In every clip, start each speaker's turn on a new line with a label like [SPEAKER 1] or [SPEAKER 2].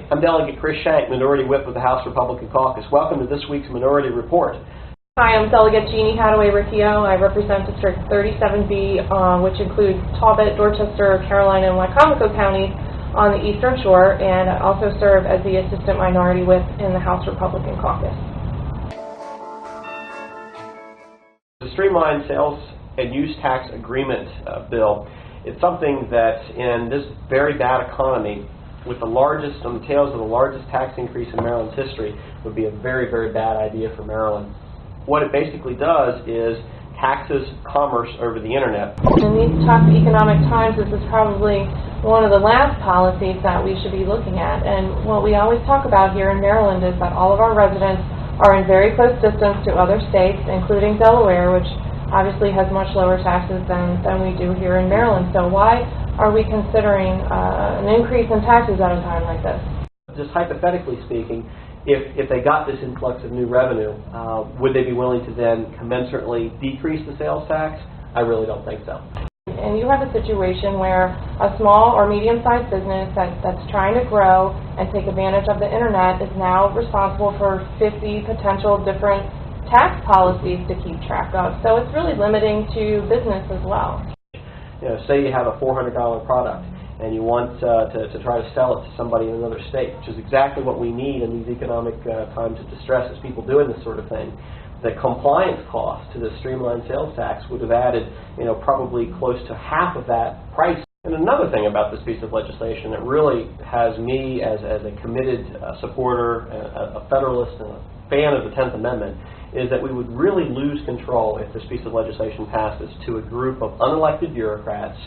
[SPEAKER 1] I'm Delegate Shank, Minority Whip of the House Republican Caucus. Welcome to this week's Minority Report.
[SPEAKER 2] Hi, I'm Delegate Jeannie Haddaway-Riccio. I represent District 37B, which includes Talbot, Dorchester, Carolina, and Wycomico counties on the Eastern Shore, and I also serve as the Assistant Minority Whip in the House Republican Caucus.
[SPEAKER 1] The Streamlined Sales and Use Tax Agreement bill, it's something that in this very bad economy, with the largest, on the tails of the largest tax increase in Maryland's history, would be a very, very bad idea for Maryland. What it basically does is taxes commerce over the internet.
[SPEAKER 2] In these tough economic times, this is probably one of the last policies that we should be looking at. And what we always talk about here in Maryland is that all of our residents are in very close distance to other states, including Delaware, which obviously has much lower taxes than we do here in Maryland. So why are we considering an increase in taxes at a time like this?
[SPEAKER 1] Just hypothetically speaking, if they got this influx of new revenue, would they be willing to then commensurately decrease the sales tax? I really don't think so.
[SPEAKER 2] And you have a situation where a small or medium-sized business that's trying to grow and take advantage of the internet is now responsible for 50 potential different tax policies to keep track of. So it's really limiting to business as well.
[SPEAKER 1] You know, say you have a $400 product and you want to try to sell it to somebody in another state, which is exactly what we need in these economic times of distress, is people doing this sort of thing. The compliance cost to the streamlined sales tax would have added, probably close to half of that price. And another thing about this piece of legislation that really has me as a committed supporter, a federalist, and a fan of the 10th Amendment, is that we would really lose control if this piece of legislation passes to a group of unelected bureaucrats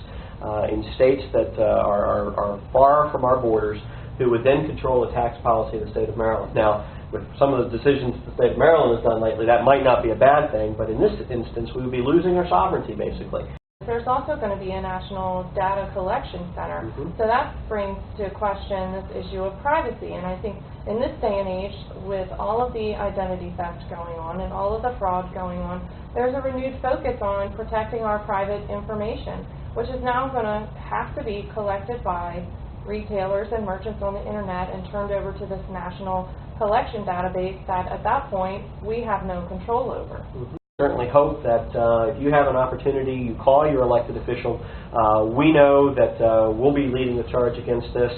[SPEAKER 1] in states that are far from our borders, who would then control the tax policy of the state of Maryland. Now, with some of the decisions the state of Maryland has done lately, that might not be a bad thing, but in this instance, we would be losing our sovereignty, basically.
[SPEAKER 2] There's also going to be a national data collection center. So that brings to question this issue of privacy. And I think in this day and age, with all of the identity theft going on and all of the fraud going on, there's a renewed focus on protecting our private information, which is now going to have to be collected by retailers and merchants on the internet and turned over to this national collection database that at that point we have no control over.
[SPEAKER 1] Certainly hope that if you have an opportunity, you call your elected official. We know that we'll be leading the charge against this.